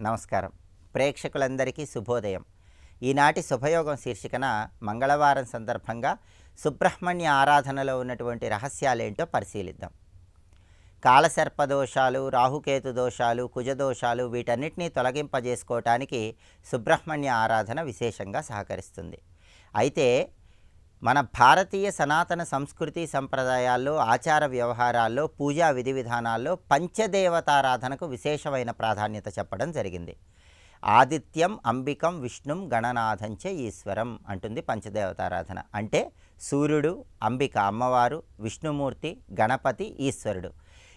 నమస్కారం. ప్రేక్షకులందరికీ శుభోదయం. ఈనాటి శుభయోగం శీర్షికన మంగళవారం సందర్భంగా సుబ్రహ్మణ్య ఆరాధనలో ఉన్నటువంటి రహస్యాలేంటో పరిశీలిద్దాం. కాలసర్పదోషాలు, రాహుకేతు దోషాలు, కుజదోషాలు వీటన్నిటినీ తొలగింపజేసుకోవటానికి సుబ్రహ్మణ్య ఆరాధన విశేషంగా సహకరిస్తుంది. అయితే మన భారతీయ సనాతన సంస్కృతి సంప్రదాయాల్లో, ఆచార వ్యవహారాల్లో, పూజా విధి విధానాల్లో పంచదేవతారాధనకు విశేషమైన ప్రాధాన్యత చెప్పడం జరిగింది. ఆదిత్యం అంబికం విష్ణుం గణనాథంచ ఈశ్వరం అంటుంది పంచదేవతారాధన. అంటే సూర్యుడు, అంబిక అమ్మవారు, విష్ణుమూర్తి, గణపతి, ఈశ్వరుడు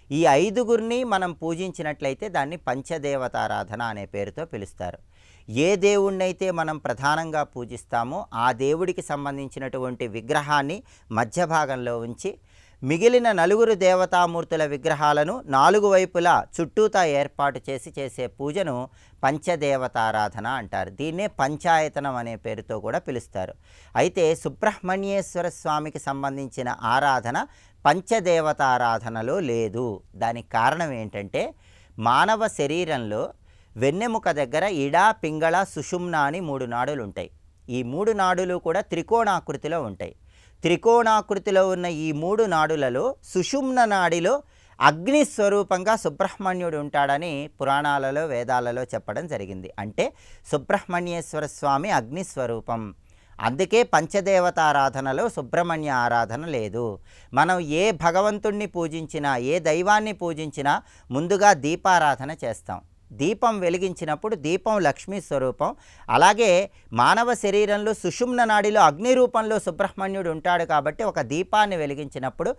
ఈ ఐదుగురిని మనం పూజించినట్లయితే దాన్ని పంచదేవతారాధన అనే పేరుతో పిలుస్తారు. ఏ దేవుణ్ణైతే మనం ప్రధానంగా పూజిస్తామో ఆ దేవుడికి సంబంధించినటువంటి విగ్రహాన్ని మధ్య భాగంలో ఉంచి మిగిలిన నలుగురు దేవతామూర్తుల విగ్రహాలను నాలుగు వైపులా చుట్టూతా ఏర్పాటు చేసే పూజను పంచదేవతారాధన అంటారు. దీన్నే పంచాయతనం అనే పేరుతో కూడా పిలుస్తారు. అయితే సుబ్రహ్మణ్యేశ్వర స్వామికి సంబంధించిన ఆరాధన పంచదేవతారాధనలో లేదు. దానికి కారణం ఏంటంటే మానవ శరీరంలో వెన్నెముక దగ్గర ఇడ, పింగళ, సుషుమ్న అని 3 నాడులు ఉంటాయి. ఈ 3 నాడులు కూడా త్రికోణాకృతిలో ఉంటాయి. త్రికోణాకృతిలో ఉన్న ఈ 3 నాడులలో సుషుమ్న నాడిలో అగ్ని స్వరూపంగా సుబ్రహ్మణ్యుడు ఉంటాడని పురాణాలలో, వేదాలలో చెప్పడం జరిగింది. అంటే సుబ్రహ్మణ్యేశ్వర స్వామి అగ్ని స్వరూపం. అందుకే పంచదేవతారాధనలో సుబ్రహ్మణ్య ఆరాధన లేదు. మనం ఏ భగవంతుణ్ణి పూజించినా, ఏ దైవాన్ని పూజించినా ముందుగా దీపారాధన చేస్తాం. దీపం వెలిగించినప్పుడు దీపం లక్ష్మీ స్వరూపం. అలాగే మానవ శరీరంలో సుషుమ్న నాడిలో అగ్ని రూపంలో సుబ్రహ్మణ్యుడు ఉంటాడు కాబట్టి ఒక దీపాన్ని వెలిగించినప్పుడు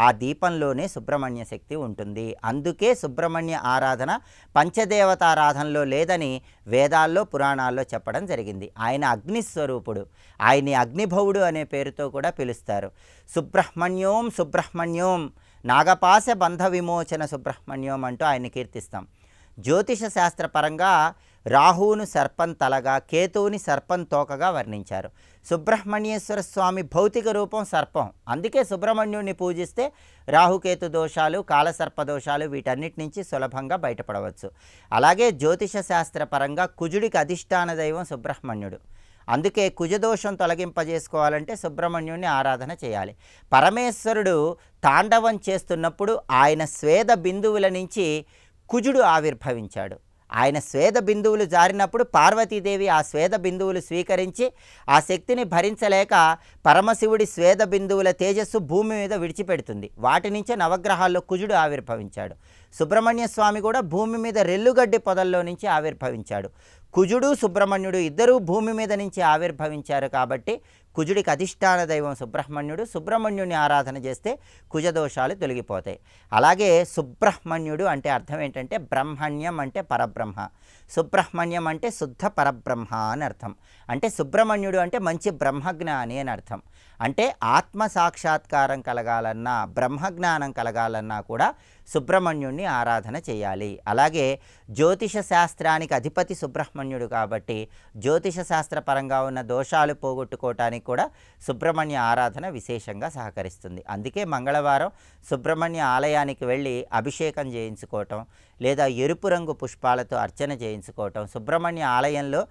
ఆ దీపంలోనే సుబ్రహ్మణ్య శక్తి ఉంటుంది. అందుకే సుబ్రహ్మణ్య ఆరాధన పంచదేవతారాధనలో లేదని వేదాల్లో, పురాణాల్లో చెప్పడం జరిగింది. ఆయన అగ్నిస్వరూపుడు. ఆయన్ని అగ్నిభవుడు అనే పేరుతో కూడా పిలుస్తారు. సుబ్రహ్మణ్యోం సుబ్రహ్మణ్యోం నాగపాశ బంధ విమోచన సుబ్రహ్మణ్యోం అంటూ ఆయన్ని కీర్తిస్తాం. జ్యోతిష శాస్త్రపరంగా రాహువును సర్పం తలగా, కేతువుని సర్పం తోకగా వర్ణించారు. సుబ్రహ్మణ్యేశ్వర స్వామి భౌతిక రూపం సర్పం. అందుకే సుబ్రహ్మణ్యుడిని పూజిస్తే రాహుకేతు దోషాలు, కాలసర్ప దోషాలు వీటన్నిటి నుంచి సులభంగా బయటపడవచ్చు. అలాగే జ్యోతిష శాస్త్రపరంగా కుజుడికి అధిష్టాన దైవం సుబ్రహ్మణ్యుడు. అందుకే కుజదోషం తొలగింపజేసుకోవాలంటే సుబ్రహ్మణ్యుడిని ఆరాధన చేయాలి. పరమేశ్వరుడు తాండవం చేస్తున్నప్పుడు ఆయన స్వేద బిందువుల నుంచి కుజుడు ఆవిర్భవించాడు. ఆయన స్వేద బిందువులు జారినప్పుడు పార్వతీదేవి ఆ స్వేద బిందువులు స్వీకరించి ఆ శక్తిని భరించలేక పరమశివుడి స్వేద బిందువుల తేజస్సు భూమి మీద విడిచిపెడుతుంది. వాటి నుంచే నవగ్రహాల్లో కుజుడు ఆవిర్భవించాడు. సుబ్రహ్మణ్య స్వామి కూడా భూమి మీద రెల్లుగడ్డి పొదల్లో నుంచి ఆవిర్భవించాడు. కుజుడు, సుబ్రహ్మణ్యుడు ఇద్దరూ భూమి మీద నుంచి ఆవిర్భవించారు కాబట్టి కుజుడికి అధిష్టాన దైవం సుబ్రహ్మణ్యుడు. సుబ్రహ్మణ్యుని ఆరాధన చేస్తే కుజదోషాలు తొలగిపోతాయి. అలాగే సుబ్రహ్మణ్యుడు అంటే అర్థం ఏంటంటే బ్రహ్మణ్యం అంటే పరబ్రహ్మ, సుబ్రహ్మణ్యం అంటే శుద్ధ పరబ్రహ్మ అని అర్థం. అంటే సుబ్రహ్మణ్యుడు అంటే మంచి బ్రహ్మజ్ఞాని అని అర్థం. అంటే ఆత్మ సాక్షాత్కారం కలగాలన్నా, బ్రహ్మజ్ఞానం కలగాలన్నా కూడా సుబ్రహ్మణ్యుడిని ఆరాధన చేయాలి. అలాగే జ్యోతిష శాస్త్రానికి అధిపతి సుబ్రహ్మణ్యుడు కాబట్టి జ్యోతిష శాస్త్రపరంగా ఉన్న దోషాలు పోగొట్టుకోవటానికి కూడా సుబ్రహ్మణ్య ఆరాధన విశేషంగా సహకరిస్తుంది. అందుకే మంగళవారం సుబ్రహ్మణ్య ఆలయానికి వెళ్ళి అభిషేకం చేయించుకోవటం, లేదా ఎరుపు రంగు పుష్పాలతో అర్చన చేయించుకోవటం, సుబ్రహ్మణ్య ఆలయంలో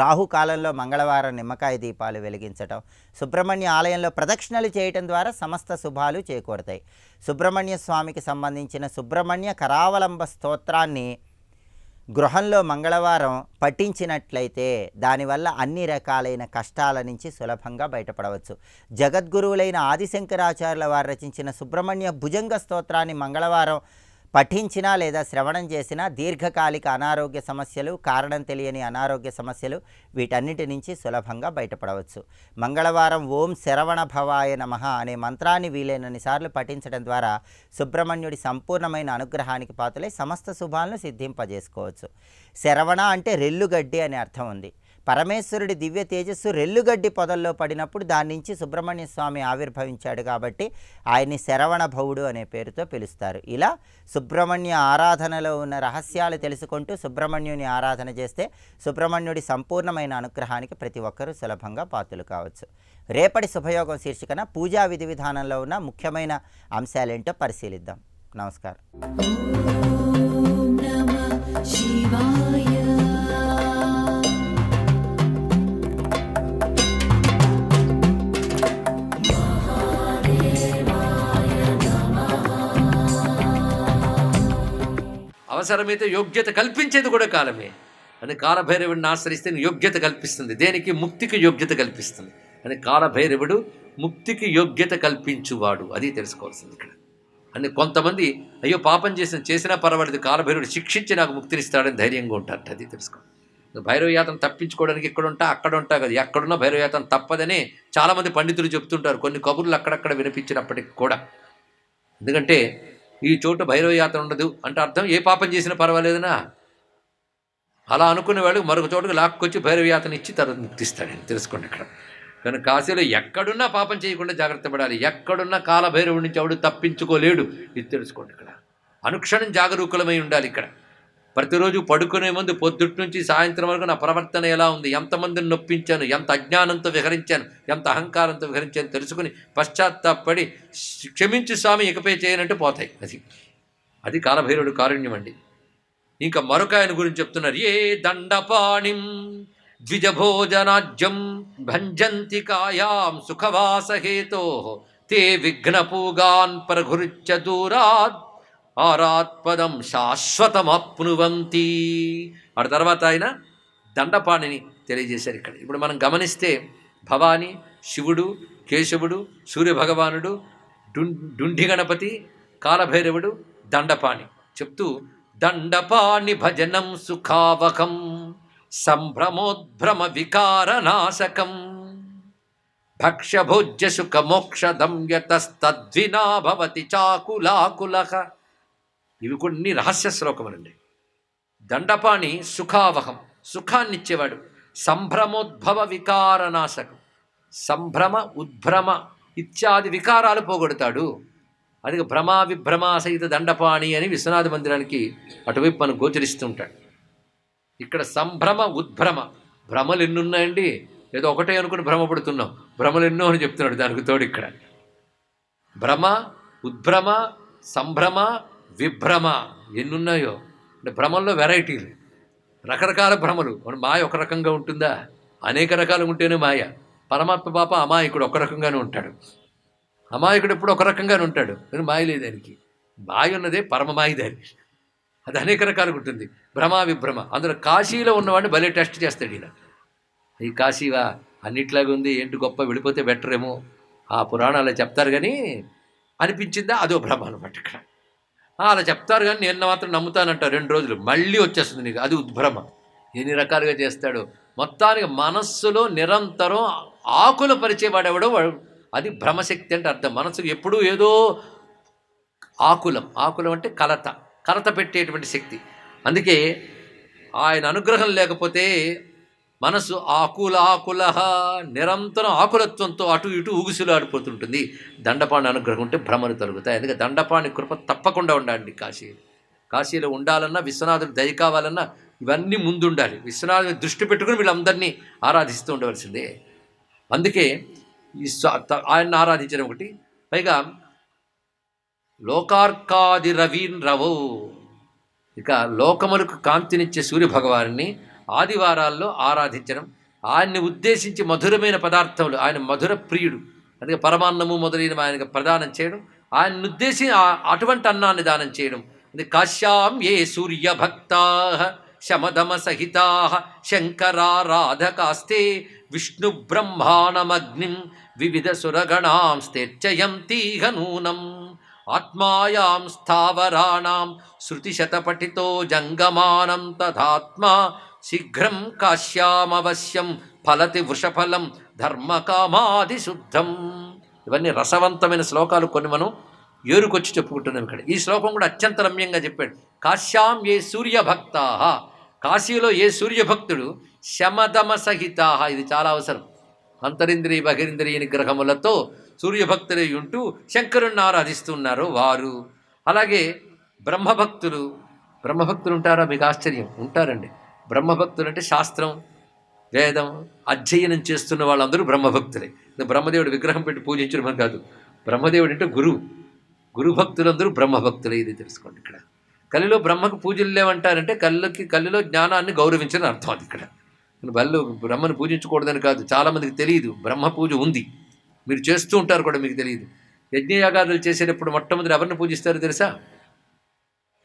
రాహుకాలంలో మంగళవారం నిమ్మకాయ దీపాలు వెలిగించటం, సుబ్రహ్మణ్య ఆలయంలో ప్రదక్షిణలు చేయటం ద్వారా సమస్త శుభాలు చేకూరుతాయి. సుబ్రహ్మణ్య స్వామికి సంబంధించిన సుబ్రహ్మణ్య కరావలంబ స్తోత్రాన్ని గృహంలో మంగళవారం పఠించినట్లయితే దానివల్ల అన్ని రకాలైన కష్టాల నుంచి సులభంగా బయటపడవచ్చు. జగద్గురువులైన ఆదిశంకరాచార్యుల వారు రచించిన సుబ్రహ్మణ్య భుజంగ స్తోత్రాన్ని మంగళవారం పఠించినా లేదా శ్రవణం చేసినా దీర్ఘకాలిక అనారోగ్య సమస్యలు, కారణం తెలియని అనారోగ్య సమస్యలు వీటన్నిటి నుంచి సులభంగా బయటపడవచ్చు. మంగళవారం ఓం శరవణ భవాయ నమః అనే మంత్రాన్ని వీలైనన్ని సార్లు పఠించడం ద్వారా సుబ్రహ్మణ్యుడి సంపూర్ణమైన అనుగ్రహానికి పాత్రలై సమస్త శుభాలను సిద్ధింపజేసుకోవచ్చు. శరవణ అంటే రెల్లుగడ్డి అనే అర్థం ఉంది. పరమేశ్వరుడి దివ్య తేజస్సు రెల్లుగడ్డి పొదల్లో పడినప్పుడు దాని నుంచి సుబ్రహ్మణ్య స్వామి ఆవిర్భవించాడు కాబట్టి ఆయన్ని శరవణ భవుడు అనే పేరుతో పిలుస్తారు. ఇలా సుబ్రహ్మణ్య ఆరాధనలో ఉన్న రహస్యాలు తెలుసుకుంటూ సుబ్రహ్మణ్యుని ఆరాధన చేస్తే సుబ్రహ్మణ్యుడి సంపూర్ణమైన అనుగ్రహానికి ప్రతి ఒక్కరూ సులభంగా పాత్రలు కావచ్చు. రేపటి శుభయోగం శీర్షికన పూజా విధి విధానంలో ఉన్న ముఖ్యమైన అంశాలేంటో పరిశీలిద్దాం. నమస్కారం. ఓం నమః శివాయ. అవసరమైతే యోగ్యత కల్పించేది కూడా కాలమే. అని కాలభైరవుడిని ఆశ్రయిస్తే యోగ్యత కల్పిస్తుంది. దేనికి? ముక్తికి యోగ్యత కల్పిస్తుంది. అని కాలభైరవుడు ముక్తికి యోగ్యత కల్పించువాడు. అది తెలుసుకోవాల్సింది ఇక్కడ. అని కొంతమంది అయ్యో పాపం చేసినా పర్వాలేదు, కాలభైరవుడు శిక్షించి నాకు ముక్తినిస్తాడని ధైర్యంగా ఉంటారు. అది తెలుసుకో. భైరవయాత్ర తప్పించుకోవడానికి ఇక్కడ ఉంటా అక్కడ ఉంటా కదా, ఎక్కడున్న భైరవయాత్ర తప్పదనే చాలామంది పండితులు చెప్తుంటారు. కొన్ని కబుర్లు అక్కడక్కడ వినిపించినప్పటికి కూడా. ఎందుకంటే ఈ చోట భైరవయాత్ర ఉండదు అంటే అర్థం ఏ పాపం చేసినా పర్వాలేదనా. అలా అనుకునేవాడు మరొక చోటుకు లాక్కొచ్చి భైరవయాత్రని ఇచ్చి తర్వాత ముక్తిస్తాడని తెలుసుకోండి ఇక్కడ. కానీ కాశీలో ఎక్కడున్నా పాపం చేయకుండా జాగ్రత్త పడాలి. ఎక్కడున్నా కాలభైరవుడి నుంచి ఎవడు తప్పించుకోలేడు. ఇది తెలుసుకోండి ఇక్కడ. అనుక్షణం జాగరూకులమై ఉండాలి ఇక్కడ. ప్రతిరోజు పడుకునే ముందు పొద్దుటి నుంచి సాయంత్రం వరకు నా ప్రవర్తన ఎలా ఉంది, ఎంతమందిని నొప్పించాను, ఎంత అజ్ఞానంతో విహరించాను, ఎంత అహంకారంతో విహరించాను తెలుసుకుని పశ్చాత్తాపడి క్షమించు స్వామి ఇకపై చేయనంటే పోతాయి. అది కాలభైరవుడు కారుణ్యం అండి. ఇంకా మరొక ఆయన గురించి చెప్తున్నారు. ఏ దండపాణిం ద్విజభోజనాజ్యం భంజంతి కాయాం సుఖవాసహేతో తే విఘ్నపూగాన్ ప్రఘురుచ్చ దూరాత్ ఆరాత్పదం శాశ్వతమాప్నువంతి. ఆ తర్వాత ఆయన దండపాణిని తెలియజేశారు ఇక్కడ. ఇప్పుడు మనం గమనిస్తే భవాని, శివుడు, కేశవుడు, సూర్యభగవానుడు, డుండి గణపతి, కాలభైరవుడు, దండపాణి చెప్తూ దండపాణి భజనం సుఖావకం సంభ్రమోద్భ్రమ వికారనాశకం భక్ష్యభోజ్య సుఖ మోక్షదం యతస్తద్వినా భవతి చాకులాకులః. ఇవి కొన్ని రహస్య శ్లోకములండి. దండపాణి సుఖావహం, సుఖాన్నిచ్చేవాడు. సంభ్రమోద్భవ వికారనాశకం, సంభ్రమ ఉద్భ్రమ ఇత్యాది వికారాలు పోగొడతాడు. అది భ్రమా విభ్రమా సహిత దండపాణి అని విశ్వనాథ మందిరానికి అటువైపు మనం గోచరిస్తుంటాడు. ఇక్కడ సంభ్రమ ఉద్భ్రమ, భ్రమలు ఎన్నున్నాయండి. ఏదో ఒకటే అనుకుని భ్రమపడుతున్నాం, భ్రమలు ఎన్నో అని చెప్తున్నాడు. దానికి తోడు ఇక్కడ భ్రమ, ఉద్భ్రమ, సంభ్రమ, విభ్రమ ఎన్నున్నాయో. అంటే భ్రమంలో వెరైటీలు, రకరకాల భ్రమలు. మన మాయ ఒక రకంగా ఉంటుందా? అనేక రకాలు ఉంటేనే మాయ. పరమాత్మ పాప అమాయకుడు ఒక రకంగానే ఉంటాడు. అమాయకుడు ఎప్పుడు ఒక రకంగానే ఉంటాడు, కానీ మాయ లేదు దానికి. మాయ ఉన్నదే పరమమాయ దానికి. అది అనేక రకాలుగా ఉంటుంది. భ్రమ విభ్రమ. అందులో కాశీలో ఉన్నవాడిని భలే టెస్ట్ చేస్తాడు ఈయన. ఈ కాశీవా అన్నిట్లాగా ఉంది, ఏంటి గొప్ప, వెళ్ళిపోతే బెటర్ ఏమో, ఆ పురాణాలు చెప్తారు కానీ అనిపించిందా, అదో భ్రమ అనమాట ఇక్కడ. అలా చెప్తారు కానీ నేను మాత్రం నమ్ముతానంట 2 రోజులు, మళ్ళీ వచ్చేస్తుంది నీకు, అది ఉద్భ్రమ. ఎన్ని రకాలుగా చేస్తాడు. మొత్తానికి మనస్సులో నిరంతరం ఆకుల పరిచేవాడెవడో వాడు, అది భ్రమశక్తి అంటే అర్థం. మనసుకు ఎప్పుడూ ఏదో ఆకులం అంటే కలత పెట్టేటువంటి శక్తి. అందుకే ఆయన అనుగ్రహం లేకపోతే మనసు ఆకుల నిరంతరం ఆకులత్వంతో అటు ఇటు ఊగుసులాడిపోతుంటుంది. దండపాణి అనుగ్రహం ఉంటే భ్రమలు తొలగుతాయి. అందుకే దండపాణి కృప తప్పకుండా ఉండాలి. కాశీలో ఉండాలన్నా, విశ్వనాథుడు దయ కావాలన్నా ఇవన్నీ ముందుండాలి. విశ్వనాథుని దృష్టి పెట్టుకుని వీళ్ళందరినీ ఆరాధిస్తూ ఉండవలసిందే. అందుకే ఈ ఆయన్ని ఆరాధించడం ఒకటి. పైగా లోకార్కాది రవీన్ రవో, ఇక లోకములకు కాంతినిచ్చే సూర్యభగవాన్ని ఆదివారాల్లో ఆరాధించడం, ఆయన్ని ఉద్దేశించి మధురమైన పదార్థములు, ఆయన మధుర ప్రియుడు, అందుకే పరమాన్నము మొదలైనవి ఆయనకు ప్రదానం చేయడం, ఆయన్ని ఉద్దేశించి అటువంటి అన్నాన్ని దానం చేయడం. అందుకే కాశ్యాం ఏ సూర్యభక్తా శమదమ సహితా శంకరారాధకాస్తే విష్ణు బ్రహ్మాణమగ్నిం వివిధ సురగణాం స్థేర్చయంతీహ నూనం ఆత్మాయాం స్థావరాణాం శృతిశతపఠితో జంగమానం తథాత్మా శీఘ్రం కాశ్యామవశ్యం ఫలతి వృషఫలం ధర్మకామాది శుద్ధం. ఇవన్నీ రసవంతమైన శ్లోకాలు కొన్ని మనం ఏరుకొచ్చి చెప్పుకుంటున్నాం ఇక్కడ. ఈ శ్లోకం కూడా అత్యంత రమ్యంగా చెప్పాడు. కాశ్యాం ఏ సూర్యభక్తా, కాశీలో ఏ సూర్యభక్తుడు శమదమ సహితా, ఇది చాలా అవసరం. అంతరింద్రియ బహిరింద్రియ నిగ్రహములతో సూర్యభక్తులై ఉంటూ శంకరుణ్ణి ఆరాధిస్తున్నారు వారు. అలాగే బ్రహ్మభక్తులు ఉంటారా? మీకు ఆశ్చర్యం, ఉంటారండి. బ్రహ్మభక్తులు అంటే శాస్త్రం వేదం అధ్యయనం చేస్తున్న వాళ్ళందరూ బ్రహ్మభక్తులే. బ్రహ్మదేవుడు విగ్రహం పెట్టి పూజించడం కాదు. బ్రహ్మదేవుడు అంటే గురుభక్తులందరూ బ్రహ్మభక్తులే. ఇది తెలుసుకోండి ఇక్కడ. కలిలో బ్రహ్మకు పూజలు లేవంటారంటే కలిలో జ్ఞానాన్ని గౌరవించని అర్థం. అది ఇక్కడ వాళ్ళు బ్రహ్మను పూజించకూడదని కాదు. చాలామందికి తెలియదు బ్రహ్మ పూజ ఉంది. మీరు చేస్తూ ఉంటారు కూడా, మీకు తెలియదు. యజ్ఞయాగాదులు చేసేటప్పుడు మొట్టమొదటి ఎవరిని పూజిస్తారో తెలుసా?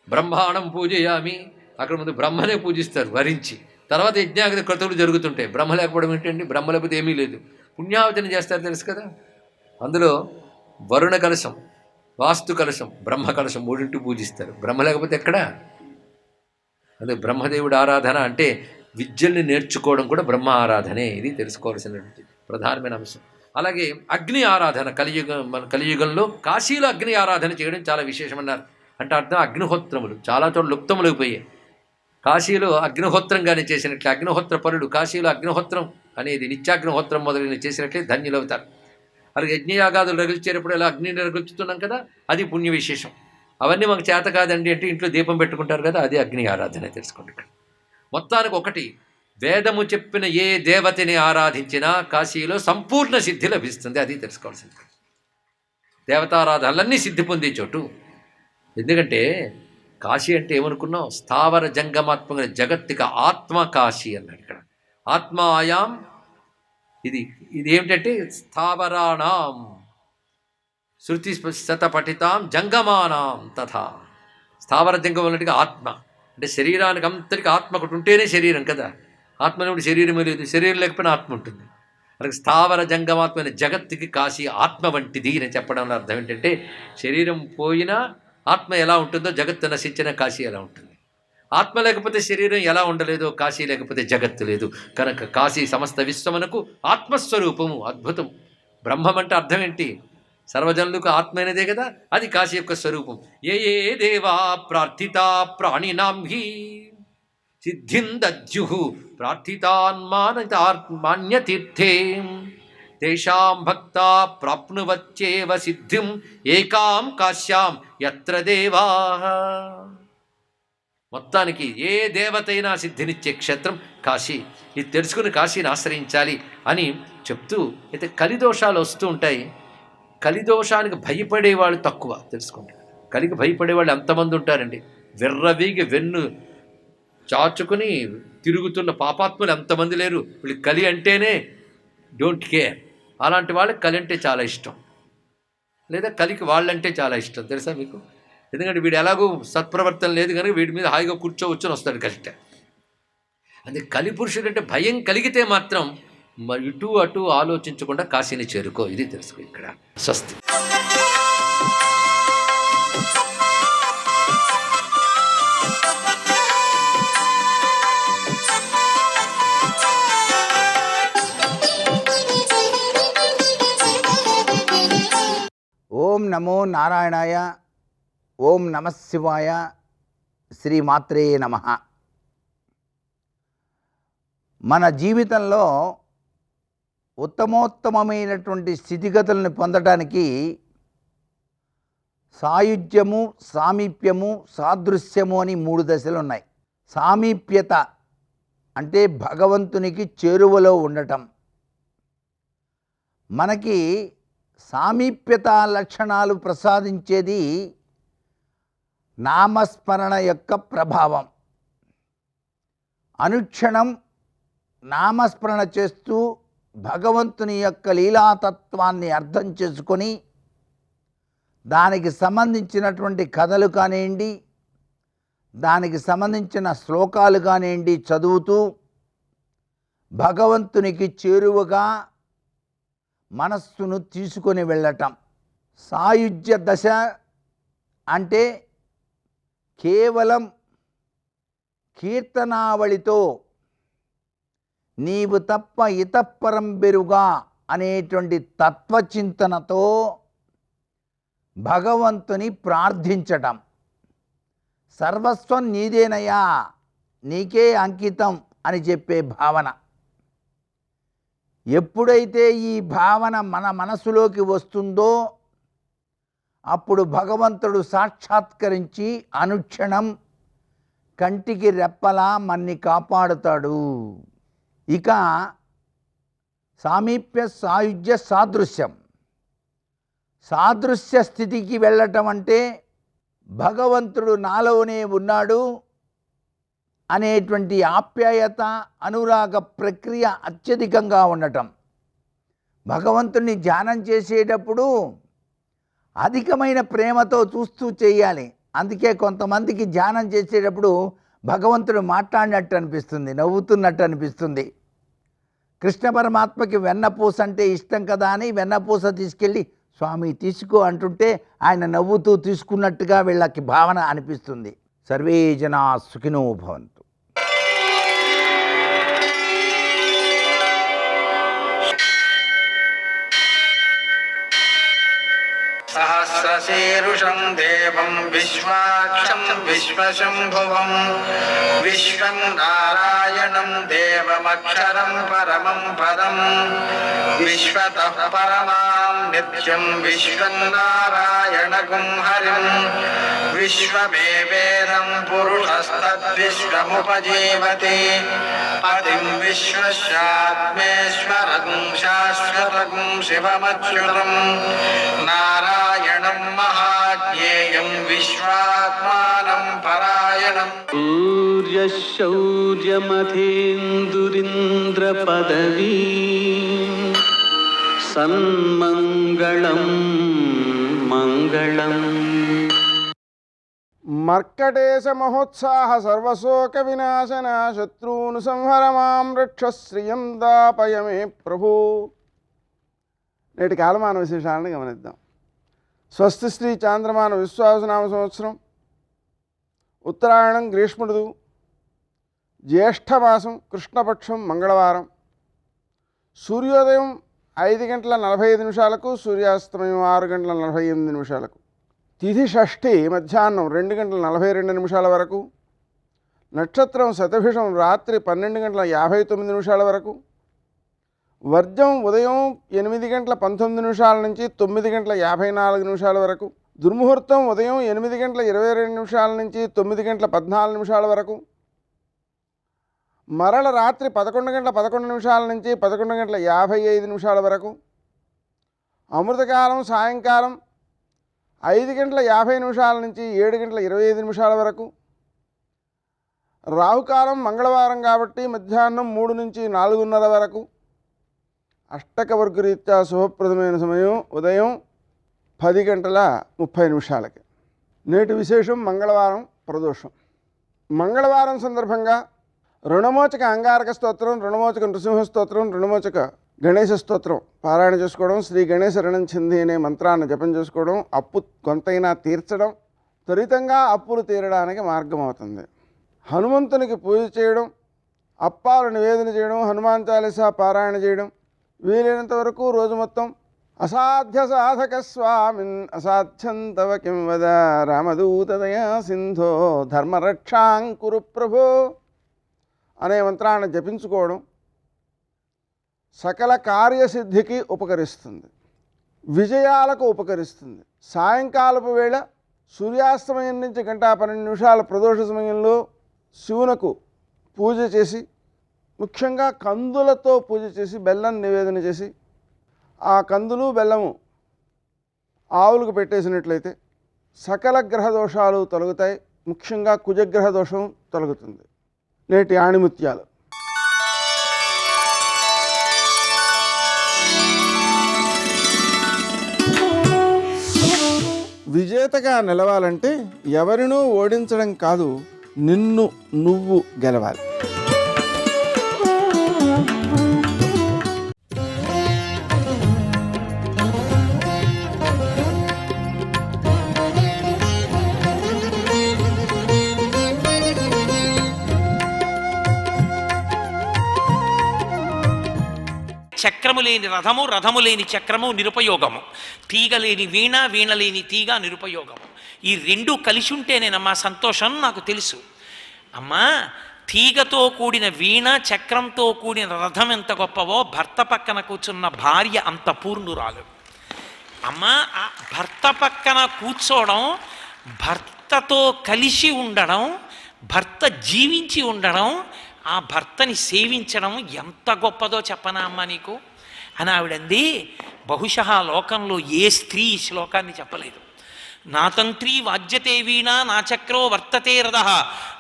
బ్రహ్మాండం పూజయామి, అక్కడ ముందు బ్రహ్మనే పూజిస్తారు వరించి. తర్వాత యజ్ఞాగతి క్రతువులు జరుగుతుంటాయి. బ్రహ్మ లేకపోవడం ఏంటండి? బ్రహ్మ లేకపోతే ఏమీ లేదు. పుణ్యావతిని చేస్తారు తెలుసు కదా. అందులో వరుణ కలశం, వాస్తు కలశం, బ్రహ్మ కలశం మూడింటి పూజిస్తారు. బ్రహ్మ లేకపోతే ఎక్కడా? అదే బ్రహ్మదేవుడి ఆరాధన అంటే విద్యల్ని నేర్చుకోవడం కూడా బ్రహ్మ ఆరాధనే. ఇది తెలుసుకోవాల్సినటువంటి ప్రధానమైన అంశం. అలాగే అగ్ని ఆరాధన మన కలియుగంలో కాశీలో అగ్ని ఆరాధన చేయడం చాలా విశేషమన్నారు. అంటే అర్థం అగ్నిహోత్రములు చాలా చోట్ల లుప్తములైపోయాయి. కాశీలో అగ్నిహోత్రంగానే చేసినట్లే అగ్నిహోత్ర పరుడు కాశీలో అగ్నిహోత్రం అనేది నిత్యాగ్నిహోత్రం మొదలైన చేసినట్లే ధన్యులవుతారు. అలాగే యజ్ఞయాగాదులు రగిల్చేటప్పుడు ఇలా అగ్నిని రగిల్చుతున్నాం కదా, అది పుణ్య విశేషం. అవన్నీ మాకు చేత కాదండి అంటే ఇంట్లో దీపం పెట్టుకుంటారు కదా, అది అగ్ని ఆరాధన తెలుసుకోండి. ఇక్కడ మొత్తానికి ఒకటి, వేదము చెప్పిన ఏ దేవతని ఆరాధించినా కాశీలో సంపూర్ణ సిద్ధి లభిస్తుంది. అది తెలుసుకోవాల్సింది. దేవతారాధనలన్నీ సిద్ధి పొందే చోటు. ఎందుకంటే కాశీ అంటే ఏమనుకున్నాం? స్థావర జంగమాత్మక జగత్తిక ఆత్మ కాశీ అన్నాడు ఇక్కడ. ఆత్మాయాం ఇది ఏమిటంటే స్థావరాణం శృతి శత పఠితాం జంగమానాం తథా. స్థావర జంగం అన్నట్టుగా ఆత్మ అంటే శరీరానికి అంతటికి ఆత్మ ఒకటి ఉంటేనే శరీరం కదా. ఆత్మ లేకపోతే శరీరమే లేదు, శరీరం లేకపోయినా ఆత్మ ఉంటుంది. అలాగే స్థావర జంగమాత్మైన జగత్తుకి కాశీ ఆత్మ వంటిది అని చెప్పడంలో అర్థం ఏంటంటే శరీరం పోయినా ఆత్మ ఎలా ఉంటుందో జగత్తు నశించిన కాశీ ఎలా ఉంటుంది. ఆత్మ లేకపోతే శరీరం ఎలా ఉండలేదో కాశీ లేకపోతే జగత్తు లేదు. కనుక కాశీ సమస్త విశ్వమునకు ఆత్మస్వరూపము. అద్భుతం. బ్రహ్మం అంటే అర్థం ఏంటి? సర్వజనులకు ఆత్మైనదే కదా, అది కాశీ యొక్క స్వరూపం. ఏ ఏ దేవా ప్రార్థితా ప్రాణినాం హి సిద్ధిం దద్యుః ప్రార్థితాన్మాన్యతీర్థే తేషాం భక్తా ప్రాప్నువచ్చేవ సిద్ధిం ఏకాం కాశ్యాం యత్ర దేవాః. మొత్తానికి ఏ దేవతైనా సిద్ధినిచ్చే క్షేత్రం కాశీ. ఇది తెలుసుకుని కాశీని ఆశ్రయించాలి అని చెప్తూ, అయితే కలిదోషాలు వస్తూ ఉంటాయి. కలిదోషానికి భయపడేవాళ్ళు తక్కువ తెలుసుకోండి. కలికి భయపడేవాళ్ళు ఎంతమంది ఉంటారండి? వెర్రవీగి వెన్ను చాచుకుని తిరుగుతున్న పాపాత్ములు ఎంతమంది లేరు. వీళ్ళు కలి అంటేనే డోంట్ కేర్. అలాంటి వాళ్ళకి కలి అంటే చాలా ఇష్టం, లేదా కలికి వాళ్ళంటే చాలా ఇష్టం. తెలుసా మీకు? ఎందుకంటే వీడు ఎలాగో సత్ప్రవర్తన లేదు కనుక వీడి మీద హాయిగా కూర్చోవచ్చని వస్తాడు కలిట. అందుకే కలి పురుషుడు అంటే భయం కలిగితే మాత్రం ఇటు అటు ఆలోచించకుండా కాశీని చేరుకో. ఇది తెలుసుకో ఇక్కడ. స్వస్తి. ఓం నమో నారాయణాయ. ఓం నమః శివాయ. శ్రీమాత్రే నమః. మన జీవితంలో ఉత్తమోత్తమమైనటువంటి స్థితిగతులను పొందడానికి సాయుజ్యము, సామీప్యము, సాదృశ్యము అని 3 దశలు ఉన్నాయి. సామీప్యత అంటే భగవంతునికి చేరువలో ఉండటం. మనకి సామీప్యత లక్షణాలు ప్రసాదించేది నామస్మరణ యొక్క ప్రభావం. అనుక్షణం నామస్మరణ చేస్తూ భగవంతుని యొక్క లీలాతత్వాన్ని అర్థం చేసుకొని దానికి సంబంధించినటువంటి కథలు కానివ్వండి, దానికి సంబంధించిన శ్లోకాలు కానివ్వండి చదువుతూ భగవంతునికి చేరువగా మనస్సును తీసుకొని వెళ్ళటం. సాయుజ్య దశ అంటే కేవలం కీర్తనావళితో నీవు తప్ప ఇతఃపరం బెరుగా అనేటువంటి తత్వచింతనతో భగవంతుని ప్రార్థించటం. సర్వస్వం నీదేనయా, నీకే అంకితం అని చెప్పే భావన. ఎప్పుడైతే ఈ భావన మన మనసులోకి వస్తుందో అప్పుడు భగవంతుడు సాక్షాత్కరించి అనుక్షణం కంటికి రెప్పలా మన్ని కాపాడుతాడు. ఇక సామీప్య, సాయుజ్య, సాదృశ్యం. సాదృశ్య స్థితికి వెళ్ళటం అంటే భగవంతుడు నాలోనే ఉన్నాడు అనేటువంటి ఆప్యాయత, అనురాగ ప్రక్రియ అత్యధికంగా ఉండటం. భగవంతుణ్ణి ధ్యానం చేసేటప్పుడు అధికమైన ప్రేమతో చూస్తూ చేయాలి. అందుకే కొంతమందికి ధ్యానం చేసేటప్పుడు భగవంతుడు మాట్లాడినట్టు అనిపిస్తుంది, నవ్వుతున్నట్టు అనిపిస్తుంది. కృష్ణ పరమాత్మకి వెన్నపూస అంటే ఇష్టం కదా అని వెన్నపూస తీసుకెళ్ళి స్వామి తీసుకో అంటుంటే ఆయన నవ్వుతూ తీసుకున్నట్టుగా వీళ్ళకి భావన అనిపిస్తుంది. సర్వే జనా సుఖినో భవంతు. సహస్రశీరుషం దేవం విశ్వాక్షం విశ్వశంభువం విశ్వం నారాయణం దేవమక్షరం పరమం పదం విశ్వతః పరమాం నిత్యం విశ్వం నారాయణగుం హరిం విశ్వమేవేదం పురుషస్తద్విశ్వముపజీవతి పతిం విశ్వస్యాత్మేశ్వరం శాశ్వతం శివమచ్యుతం నారాయణం మహాజ్ఞేయం విశ్వాత్మానం పరాయణం. సూర్యశౌర్యమథేందురింద్ర పదవీ సన్మంగళం మంగళం. మర్కటేశ మహోత్సాహ సర్వశోక వినాశన శత్రూను సంహర మాం రక్ష శ్రియం దాపయమే ప్రభు. నేటి కాలమాన విశేషాలను గమనిద్దాం. స్వస్తి శ్రీ చాంద్రమాన విశ్వాసనామ సంవత్సరం, ఉత్తరాయణం గ్రీష్మ ఋతువు, జ్యేష్ఠమాసం, కృష్ణపక్షం, మంగళవారం. సూర్యోదయం 5:45 సూర్యాస్తమయం 6:48. తిథి షష్ఠి మధ్యాహ్నం 2:42 వరకు. నక్షత్రం శతభిషం రాత్రి 12:59 వరకు. వర్జం ఉదయం 8:19 నుంచి 9:54 వరకు. దుర్ముహూర్తం ఉదయం 8:22 నుంచి 9:14 వరకు. మరల రాత్రి 11:11 నుంచి 11:55 వరకు. అమృతకాలం సాయంకాలం 5:50 నుంచి 7:25 వరకు. రాహుకాలం మంగళవారం కాబట్టి మధ్యాహ్నం 3 నుంచి 4:30 వరకు. అష్టకవర్గరీత్యా శుభప్రదమైన సమయం ఉదయం 10:30. నేటి విశేషం మంగళవారం ప్రదోషం. మంగళవారం సందర్భంగా రుణమోచక అంగారక స్తోత్రం, రుణమోచక నృసింహ స్తోత్రం, రుణమోచక గణేశ స్తోత్రం పారాయణ చేసుకోవడం, శ్రీ గణేశ రుణం చింది అనే మంత్రాన్ని జపం చేసుకోవడం అప్పు కొంతైనా తీర్చడం, త్వరితంగా అప్పులు తీరడానికి మార్గం అవుతుంది. హనుమంతునికి పూజ చేయడం, అప్పాలు నివేదన చేయడం, హనుమాన్ చాలీసా పారాయణ చేయడం, వీలైనంత వరకు రోజు మొత్తం అసాధ్య సాధక స్వామిన్ అసాధ్యం తవ కిం వద రామదూతదయా సింధో ధర్మరక్షాంకురు ప్రభో అనే మంత్రాన్ని జపించుకోవడం సకల కార్యసిద్ధికి ఉపకరిస్తుంది, విజయాలకు ఉపకరిస్తుంది. సాయంకాలపు వేళ సూర్యాస్తమయం నుంచి 1:12 ప్రదోష సమయంలో శివునకు పూజ చేసి, ముఖ్యంగా కందులతో పూజ చేసి బెల్లం నివేదన చేసి, ఆ కందులు బెల్లము ఆవులకు పెట్టేసినట్లయితే సకల గ్రహ దోషాలు తొలగుతాయి. ముఖ్యంగా కుజగ్రహ దోషం తొలగుతుంది. నేటి ఆణిముత్యాలు. విజేతగా నిలవాలంటే ఎవరినూ ఓడించడం కాదు, నిన్ను నువ్వు గెలవాలి. చక్రము లేని రథము, రథము లేని చక్రము నిరుపయోగము. తీగ లేని వీణ, వీణ లేని తీగ నిరుపయోగము. ఈ రెండు కలిసి ఉంటేనేనమ్మా సంతోషం. నాకు తెలుసు అమ్మా, తీగతో కూడిన వీణ, చక్రంతో కూడిన రథం ఎంత గొప్పవో భర్త పక్కన కూర్చున్న భార్య అంత పూర్ణురాలు. అమ్మా, ఆ భర్త పక్కన కూర్చోవడం, భర్తతో కలిసి ఉండడం, భర్త జీవించి ఉండడం, ఆ భర్తని సేవించడం ఎంత గొప్పదో చెప్పనా అమ్మ నీకు అని ఆవిడంది. బహుశः లోకంలో ఏ స్త్రీ ఈ శ్లోకాన్ని చెప్పలేదు. నా తంత్రీ వాజ్యతే వీణ, నా చక్రో వర్తతే రథ,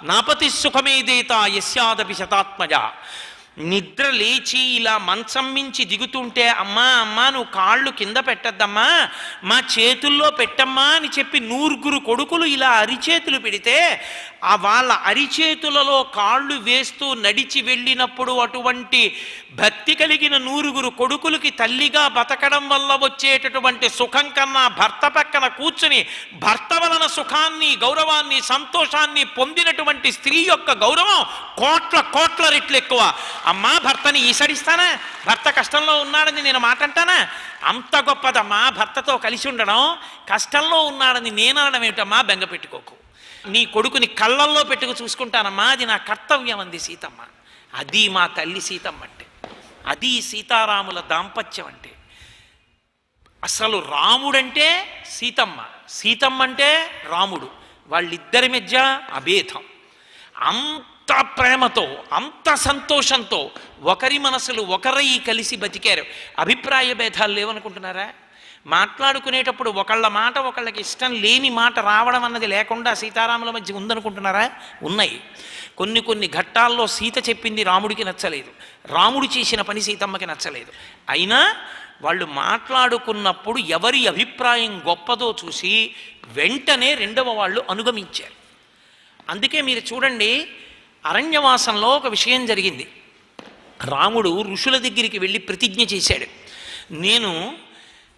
నాపతి సుఖమేదేత యస్యాదపి శతాత్మజ. నిద్ర లేచి ఇలా మంచం మించి దిగుతుంటే అమ్మా అమ్మా నువ్వు కాళ్ళు కింద పెట్టద్దమ్మా, మా చేతుల్లో పెట్టమ్మా అని చెప్పి 9 కొడుకులు ఇలా అరిచేతులు పెడితే ఆ వాళ్ళ అరిచేతులలో కాళ్ళు వేస్తూ నడిచి వెళ్ళినప్పుడు అటువంటి భక్తి కలిగిన 9 కొడుకులకి తల్లిగా బతకడం వల్ల వచ్చేటటువంటి సుఖం కన్నా భర్త పక్కన కూర్చుని భర్త వలన సుఖాన్ని, గౌరవాన్ని, సంతోషాన్ని పొందినటువంటి స్త్రీ యొక్క గౌరవం కోట్ల రెట్లు ఎక్కువ. అమ్మా భర్తని ఈసడిస్తానా? భర్త కష్టంలో ఉన్నాడని నేను మాట అంటానా? అంత గొప్పదమ్మా భర్తతో కలిసి ఉండడం. కష్టంలో ఉన్నాడని నేను అనడం ఏమిటమ్మా? బెంగ పెట్టుకోకు. నీ కొడుకుని కళ్ళల్లో పెట్టుకు చూసుకుంటానమ్మా, అది నా కర్తవ్యం అంది సీతమ్మ. అది మా తల్లి సీతమ్మ అంటే, అది సీతారాముల దాంపత్యం అంటే. అసలు రాముడంటే సీతమ్మ, సీతమ్మ అంటే రాముడు, వాళ్ళిద్దరి మధ్య అభేదం. అంత ప్రేమతో, అంత సంతోషంతో ఒకరి మనసులు ఒకరై కలిసి బతికారు. అభిప్రాయ భేదాలు లేవనుకుంటున్నారా? మాట్లాడుకునేటప్పుడు ఒకళ్ళ మాట ఒకళ్ళకి ఇష్టం లేని మాట రావడం అన్నది లేకుండా సీతారాముల మధ్య ఉందనుకుంటున్నారా? ఉన్నాయి. కొన్ని ఘట్టాల్లో సీత చెప్పింది రాముడికి నచ్చలేదు, రాముడు చేసిన పని సీతమ్మకి నచ్చలేదు. అయినా వాళ్ళు మాట్లాడుకున్నప్పుడు ఎవరి అభిప్రాయం గొప్పదో చూసి వెంటనే రెండవ వాళ్ళు అనుగమించారు. అందుకే మీరు చూడండి, అరణ్యవాసంలో ఒక విషయం జరిగింది. రాముడు ఋషుల దగ్గరికి వెళ్ళి ప్రతిజ్ఞ చేశాడు, నేను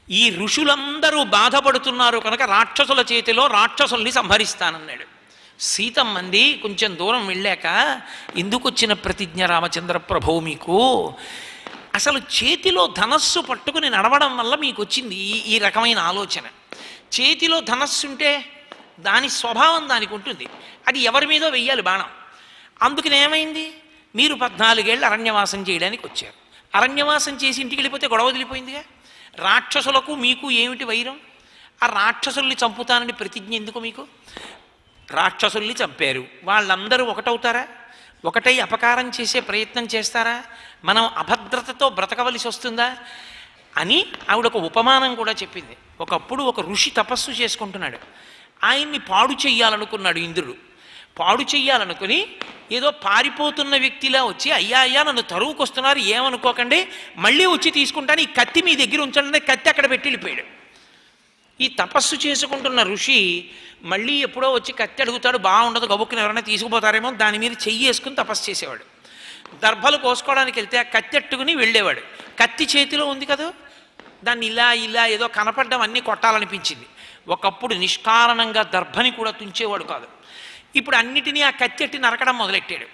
ఈ ఋషులందరూ బాధపడుతున్నారు కనుక రాక్షసుల చేతిలో రాక్షసుల్ని సంహరిస్తానన్నాడు. సీతమ్మంది కొంచెం దూరం వెళ్ళాక, ఎందుకు వచ్చిన ప్రతిజ్ఞ రామచంద్ర ప్రభు మీకు? అసలు చేతిలో ధనస్సు పట్టుకుని నడవడం వల్ల మీకు వచ్చింది ఈ రకమైన ఆలోచన. చేతిలో ధనస్సు ఉంటే దాని స్వభావం దానికి ఉంటుంది, అది ఎవరి మీదో వెయ్యాలి బాణం. అందుకని ఏమైంది? మీరు 14 ఏళ్ళు అరణ్యవాసం చేయడానికి వచ్చారు. అరణ్యవాసం చేసి ఇంటికి వెళ్ళిపోతే గొడవ వదిలిపోయిందిగా. రాక్షసులకు మీకు ఏమిటి వైరం? ఆ రాక్షసుల్ని చంపుతానని ప్రతిజ్ఞ ఎందుకు మీకు? రాక్షసుల్ని చంపారు, వాళ్ళందరూ ఒకటవుతారా? ఒకటై అపకారం చేసే ప్రయత్నం చేస్తారా? మనం అభద్రతతో బ్రతకవలసి వస్తుందా అని ఆవిడ ఒక ఉపమానం కూడా చెప్పింది. ఒకప్పుడు ఒక ఋషి తపస్సు చేసుకుంటున్నాడు. ఆయన్ని పాడు చెయ్యాలనుకున్నాడు ఇంద్రుడు. పాడు చెయ్యాలనుకుని ఏదో పారిపోతున్న వ్యక్తిలా వచ్చి, అయ్యా నన్ను తరువుకొస్తున్నారు ఏమనుకోకండి, మళ్ళీ వచ్చి తీసుకుంటాను, ఈ కత్తి మీ దగ్గర ఉంచండి, కత్తి అక్కడ పెట్టి వెళ్ళిపోయాడు. ఈ తపస్సు చేసుకుంటున్న ఋషి మళ్ళీ ఎప్పుడో వచ్చి కత్తి అడుగుతాడు, బాగుండదు, గబుక్కుని ఎవరైనా తీసుకుపోతారేమో, దాని మీద చెయ్యి వేసుకుని తపస్సు చేసేవాడు. దర్భలు కోసుకోవడానికి వెళ్తే ఆ కత్తి అట్టుకుని వెళ్ళేవాడు. కత్తి చేతిలో ఉంది కదా, దాన్ని ఇలా ఏదో కనపడడం అన్నీ కొట్టాలనిపించింది. ఒకప్పుడు నిష్కారణంగా దర్భని కూడా తుంచేవాడు కాదు. ఇప్పుడు అన్నిటినీ ఆ కత్తి ఎట్టి నరకడం మొదలెట్టాడు.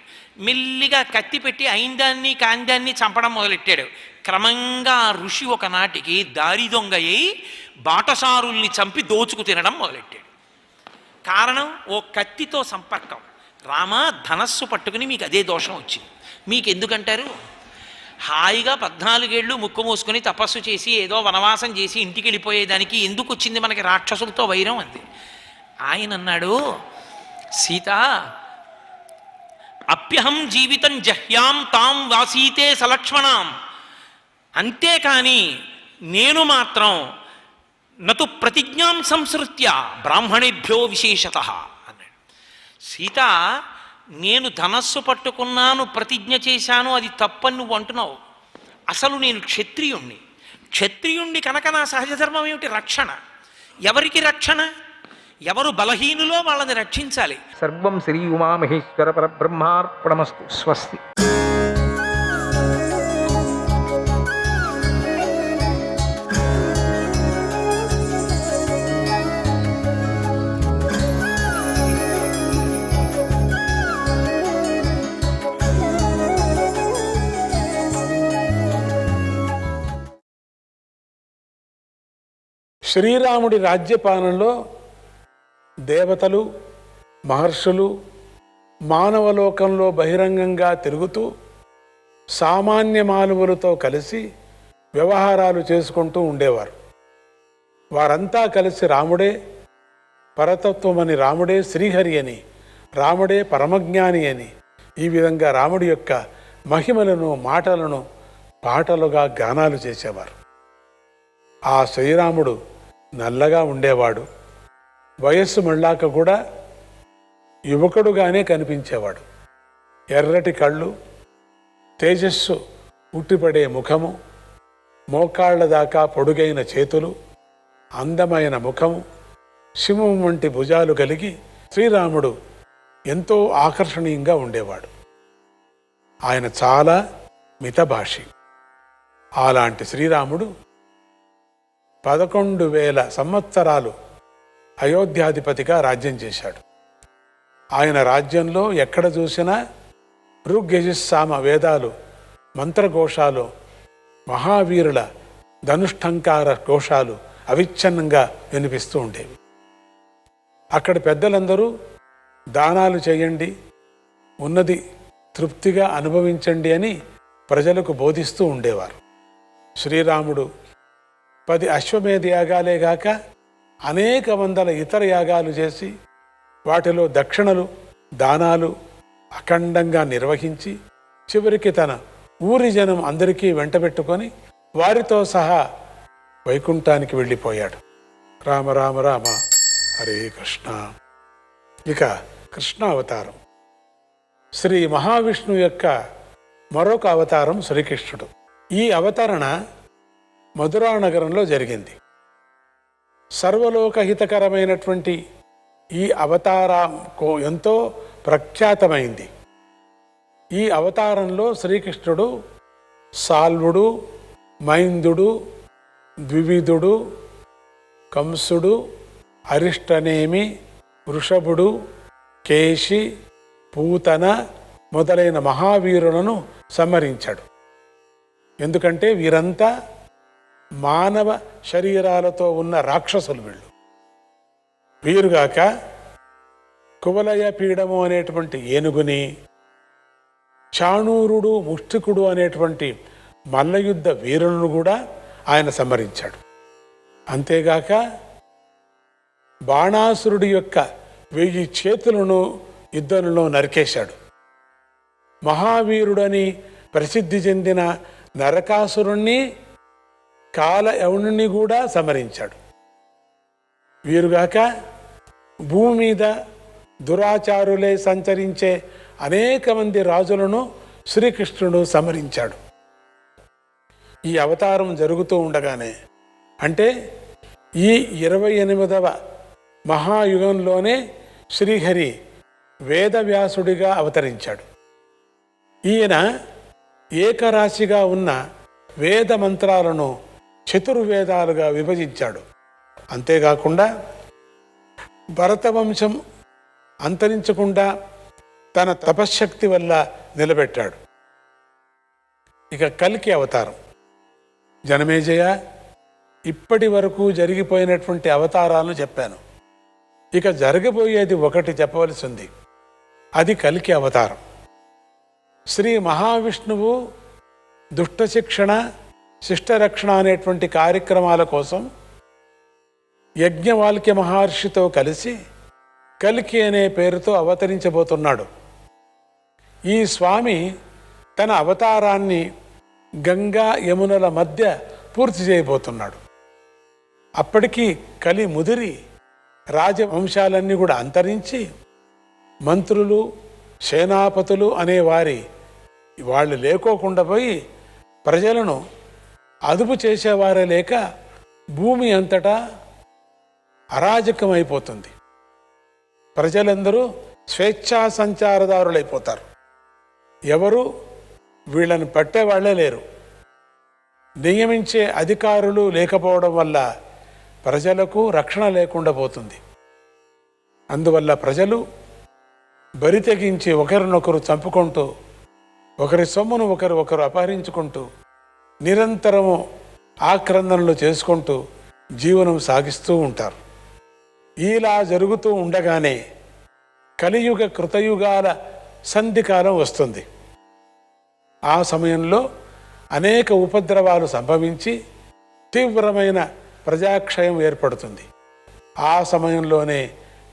మెల్లిగా కత్తి పెట్టి అయిందాన్ని కాందాన్ని చంపడం మొదలెట్టాడు. క్రమంగా ఆ ఋషి ఒకనాటికి దారి దొంగ అయి బాటసారుల్ని చంపి దోచుకు తినడం మొదలెట్టాడు. కారణం ఓ కత్తితో సంపర్కం. రామ ధనస్సు పట్టుకుని మీకు అదే దోషం వచ్చింది. మీకు ఎందుకంటారు? హాయిగా 14 ఏళ్ళు ముక్కు మూసుకొని తపస్సు చేసి ఏదో వనవాసం చేసి ఇంటికి వెళ్ళిపోయేదానికి ఎందుకు వచ్చింది మనకి రాక్షసులతో వైరం అంది. ఆయన అన్నాడు, సీత అప్యహం జీవితం జహ్యాం తాం వాసీతే సలక్ష్మణాం, అంతేకాని నేను మాత్రం నతు ప్రతిజ్ఞాం సంసృత్య బ్రాహ్మణేభ్యో విశేషత అన్నాడు. సీత, నేను ధనస్సు పట్టుకున్నాను, ప్రతిజ్ఞ చేశాను, అది తప్పని నువ్వు అంటున్నావు. అసలు నేను క్షత్రియుణ్ణి కనుక నా సహజ ధర్మం ఏమిటి? రక్షణ. ఎవరికి రక్షణ? ఎవరు బలహీనులో వాళ్ళని రక్షించాలి. సర్వం శ్రీ ఉమామహేశ్వర పరబ్రహ్మార్పణమస్తు. స్వస్తి. శ్రీరాముడి రాజ్యపాలనలో దేవతలు, మహర్షులు మానవలోకంలో బహిరంగంగా తిరుగుతూ సామాన్య మానవులతో కలిసి వ్యవహారాలు చేసుకుంటూ ఉండేవారు. వారంతా కలిసి రాముడే పరతత్వమని, రాముడే శ్రీహరి అని, రాముడే పరమజ్ఞాని అని, ఈ విధంగా రాముడి యొక్క మహిమలను, మాటలను పాటలుగా గానాలు చేసేవారు. ఆ శ్రీరాముడు నల్లగా ఉండేవాడు. వయస్సు మళ్ళాక కూడా యువకుడుగానే కనిపించేవాడు. ఎర్రటి కళ్ళు, తేజస్సు ఉట్టిపడే ముఖము, మోకాళ్ల దాకా పొడుగైన చేతులు, అందమైన ముఖము, సింహం వంటి భుజాలు కలిగి శ్రీరాముడు ఎంతో ఆకర్షణీయంగా ఉండేవాడు. ఆయన చాలా మితభాషి. అలాంటి శ్రీరాముడు 11,000 సంవత్సరాలు అయోధ్యాధిపతిగా రాజ్యం చేశాడు. ఆయన రాజ్యంలో ఎక్కడ చూసినా ఋగ్యజుస్సామ వేదాలు, మంత్రఘోషాలు, మహావీరుల ధనుష్టంకార ఘోషాలు అవిచ్ఛిన్నంగా వినిపిస్తూ ఉండేవి. అక్కడి పెద్దలందరూ దానాలు చేయండి, ఉన్నది తృప్తిగా అనుభవించండి అని ప్రజలకు బోధిస్తూ ఉండేవారు. శ్రీరాముడు 10 అశ్వమేధ యాగాలే గాక అనేక వందల ఇతర యాగాలు చేసి వాటిలో దక్షిణలు, దానాలు అఖండంగా నిర్వహించి చివరికి తన ఊరి జనం అందరికీ వెంటబెట్టుకొని వారితో సహా వైకుంఠానికి వెళ్ళిపోయాడు. రామ రామ రామ హరే కృష్ణ. ఇక కృష్ణ అవతారం. శ్రీ మహావిష్ణువు యొక్క మరొక అవతారం శ్రీకృష్ణుడు. ఈ అవతరణ మధురా నగరంలో జరిగింది. సర్వలోకహితకరమైనటువంటి ఈ అవతారం ఎంతో ప్రఖ్యాతమైంది. ఈ అవతారంలో శ్రీకృష్ణుడు సాల్వుడు, మైందుడు, ద్వివిధుడు, కంసుడు, అరిష్టనేమి, వృషభుడు, కేశి, పూతన మొదలైన మహావీరులను సంహరించాడు. ఎందుకంటే వీరంతా మానవ శరీరాలతో ఉన్న రాక్షసులు. వీరుగాక కువలయ పీడము అనేటువంటి ఏనుగుని, చాణూరుడు, ముష్టికుడు అనేటువంటి మల్లయుద్ధ వీరులను కూడా ఆయన సంహరించాడు. అంతేగాక బాణాసురుడి యొక్క 1000 చేతులను యుద్ధంలో నరికేశాడు. మహావీరుడని ప్రసిద్ధి చెందిన నరకాసురుణ్ణి, కాలయవనుని కూడా సంహరించాడు. వీరుగాక భూమి మీద దురాచారులే సంచరించే అనేక మంది రాజులను శ్రీకృష్ణుడు సంహరించాడు. ఈ అవతారం జరుగుతూ ఉండగానే, అంటే ఈ 28వ మహాయుగంలోనే శ్రీహరి వేదవ్యాసుడిగా అవతరించాడు. ఈయన ఏకరాశిగా ఉన్న వేద మంత్రాలను చతుర్వేదాలుగా విభజించాడు. అంతేకాకుండా భరతవంశం అంతరించకుండా తన తపశ్శక్తి వల్ల నిలబెట్టాడు. ఇక కల్కి అవతారం. జనమేజయ, ఇప్పటి వరకు జరిగిపోయినటువంటి అవతారాలను చెప్పాను. ఇక జరగబోయేది ఒకటి చెప్పవలసి ఉంది. అది కల్కి అవతారం. శ్రీ మహావిష్ణువు దుష్ట శిక్షణ, శిష్టరక్షణ అనేటువంటి కార్యక్రమాల కోసం యజ్ఞవాల్క్య మహర్షితో కలిసి కల్కి అనే పేరుతో అవతరించబోతున్నాడు. ఈ స్వామి తన అవతారాన్ని గంగా యమునల మధ్య పూర్తి చేయబోతున్నాడు. అప్పటికి కలి ముదిరి రాజవంశాలన్నీ కూడా అంతరించి మంత్రులు, సేనాపతులు అనేవారి వాళ్ళు లేకోకుండా పోయి ప్రజలను అదుపు చేసేవారే లేక భూమి అంతటా అరాజకమైపోతుంది. ప్రజలందరూ స్వేచ్ఛా సంచారదారులైపోతారు. ఎవరు వీళ్ళని పట్టేవాళ్లే లేరు. నియమించే అధికారులు లేకపోవడం వల్ల ప్రజలకు రక్షణ లేకుండా పోతుంది. అందువల్ల ప్రజలు బరి తెగించి ఒకరినొకరు చంపుకుంటూ, ఒకరి సొమ్మును ఒకరు అపహరించుకుంటూ, నిరంతరము ఆక్రందనలు చేసుకుంటూ జీవనం సాగిస్తూ ఉంటారు. ఇలా జరుగుతూ ఉండగానే కలియుగ కృతయుగాల సంధికాలం వస్తుంది. ఆ సమయంలో అనేక ఉపద్రవాలు సంభవించి తీవ్రమైన ప్రజాక్షయం ఏర్పడుతుంది. ఆ సమయంలోనే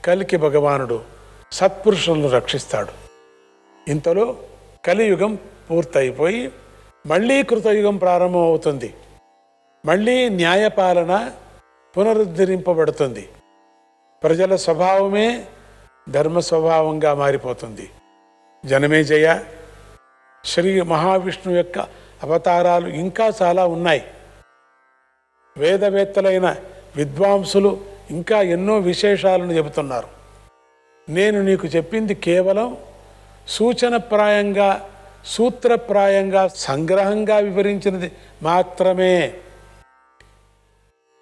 కల్కి భగవానుడు సత్పురుషులను రక్షిస్తాడు. ఇంతలో కలియుగం పూర్తయిపోయి మళ్ళీ కృతయుగం ప్రారంభమవుతుంది. మళ్ళీ న్యాయపాలన పునరుద్ధరింపబడుతుంది. ప్రజల స్వభావమే ధర్మ స్వభావంగా మారిపోతుంది. జనమేజయ, శ్రీ మహావిష్ణువు యొక్క అవతారాలు ఇంకా చాలా ఉన్నాయి. వేదవేత్తలైన విద్వాంసులు ఇంకా ఎన్నో విశేషాలను చెబుతున్నారు. నేను నీకు చెప్పింది కేవలం సూచనప్రాయంగా, సూత్రప్రాయంగా, సంగ్రహంగా వివరించినది మాత్రమే.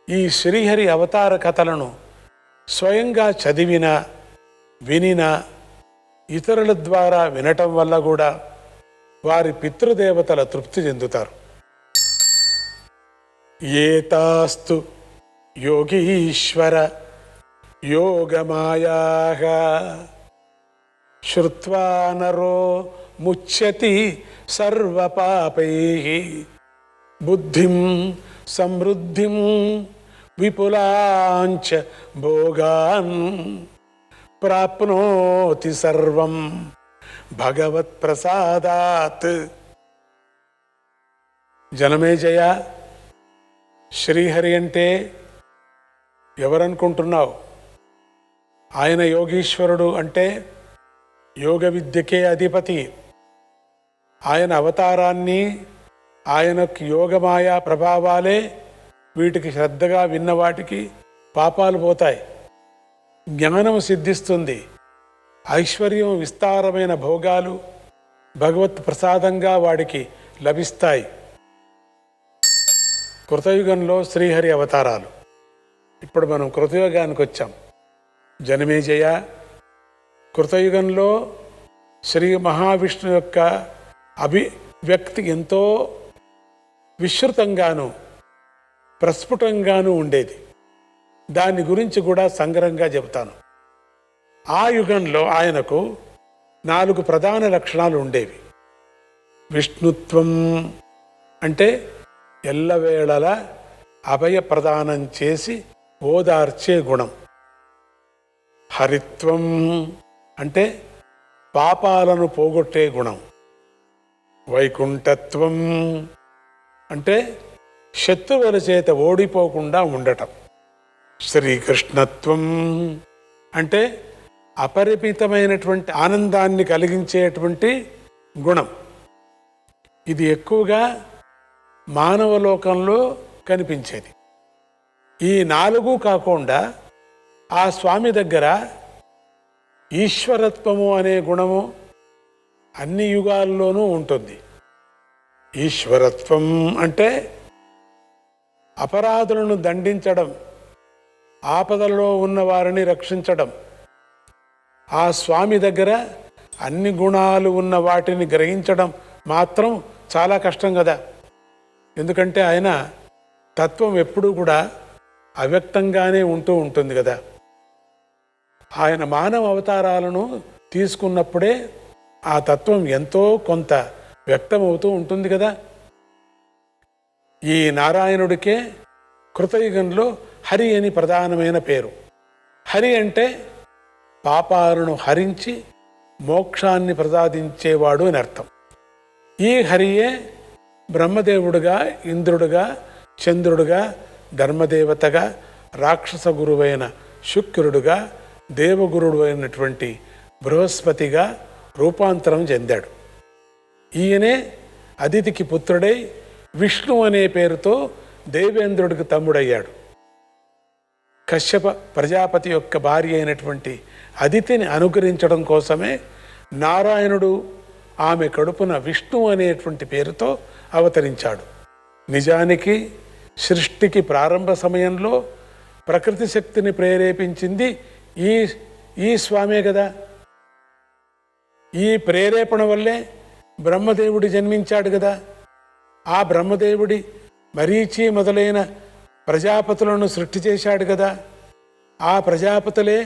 ఈ శ్రీహరి అవతార కథలను స్వయంగా చదివినా, వినినా, ఇతరుల ద్వారా వినటం వల్ల కూడా వారి పితృదేవతల తృప్తి చెందుతారు. ఏతాస్తు యోగీశ్వర యోగమాయాః శ్రుత్వా నరో ముచ్యతి సర్వపాపైః బుద్ధిం సమృద్ధిం విపులాంచ భోగాన్ ప్రాప్నోతి సర్వం భగవత్ ప్రసాదాత్. జనమేజయ, శ్రీహరి అంటే ఎవరనుకుంటున్నావు? ఆయన యోగీశ్వరుడు అంటే యోగ విద్యకే అధిపతి. ఆయన అవతారాన్ని, ఆయనకు యోగమాయా ప్రభావాలే వీటికి శ్రద్ధగా విన్నవాటికి పాపాలు పోతాయి, జ్ఞానం సిద్ధిస్తుంది, ఐశ్వర్యం, విస్తారమైన భోగాలు భగవత్ ప్రసాదంగా వాడికి లభిస్తాయి. కృతయుగంలో శ్రీహరి అవతారాలు. ఇప్పుడు మనం కృతయుగానికి వచ్చాం. జనమేజయ, కృతయుగంలో శ్రీ మహావిష్ణువు యొక్క అభివ్యక్తి ఎంతో విస్తృతంగాను ప్రస్ఫుటంగాను ఉండేది. దాని గురించి కూడా సంగ్రహంగా చెబుతాను. ఆ యుగంలో ఆయనకు 4 ప్రధాన లక్షణాలు ఉండేవి. విష్ణుత్వం అంటే ఎల్లవేళలా అభయ ప్రదానం చేసి ఓదార్చే గుణం. హరిత్వం అంటే పాపాలను పోగొట్టే గుణం. వైకుంఠత్వం అంటే శత్రువుల చేత ఓడిపోకుండా ఉండటం. శ్రీకృష్ణత్వం అంటే అపరిమితమైనటువంటి ఆనందాన్ని కలిగించేటువంటి గుణం. ఇది ఎక్కువగా మానవలోకంలో కనిపించేది. ఈ 4 కాకుండా ఆ స్వామి దగ్గర ఈశ్వరత్వము అనే గుణము అన్ని యుగాల్లోనూ ఉంటుంది. ఈశ్వరత్వం అంటే అపరాధులను దండించడం, ఆపదలలో ఉన్న వారిని రక్షించడం. ఆ స్వామి దగ్గర అన్ని గుణాలు ఉన్న వాటిని గ్రహించడం మాత్రం చాలా కష్టం కదా. ఎందుకంటే ఆయన తత్వం ఎప్పుడూ కూడా అవ్యక్తంగానే ఉంటూ ఉంటుంది కదా. ఆయన మానవ అవతారాలను తీసుకున్నప్పుడే ఆ తత్వం ఎంతో కొంత వ్యక్తమవుతూ ఉంటుంది కదా. ఈ నారాయణుడికే కృతయుగంలో హరి అని ప్రధానమైన పేరు. హరి అంటే పాపాలను హరించి మోక్షాన్ని ప్రసాదించేవాడు అని అర్థం. ఈ హరియే బ్రహ్మదేవుడుగా, ఇంద్రుడుగా, చంద్రుడుగా, ధర్మదేవతగా, రాక్షస గురువైన శుక్రుడుగా, దేవగురుడు అయినటువంటి బృహస్పతిగా రూపాంతరం చెందాడు. ఈయనే అదితికి పుత్రుడై విష్ణు అనే పేరుతో దేవేంద్రుడికి తమ్ముడయ్యాడు. కశ్యప ప్రజాపతి యొక్క భార్య అయినటువంటి అదితిని అనుగ్రహించడం కోసమే నారాయణుడు ఆమె కడుపున విష్ణు అనేటువంటి పేరుతో అవతరించాడు. నిజానికి సృష్టికి ప్రారంభ సమయంలో ప్రకృతి శక్తిని ప్రేరేపించింది ఈ స్వామే కదా. ఈ ప్రేరేపణ వల్లే బ్రహ్మదేవుడి జన్మించాడు కదా. ఆ బ్రహ్మదేవుడి మరీచి మొదలైన ప్రజాపతులను సృష్టి చేశాడు కదా. ఆ ప్రజాపతులే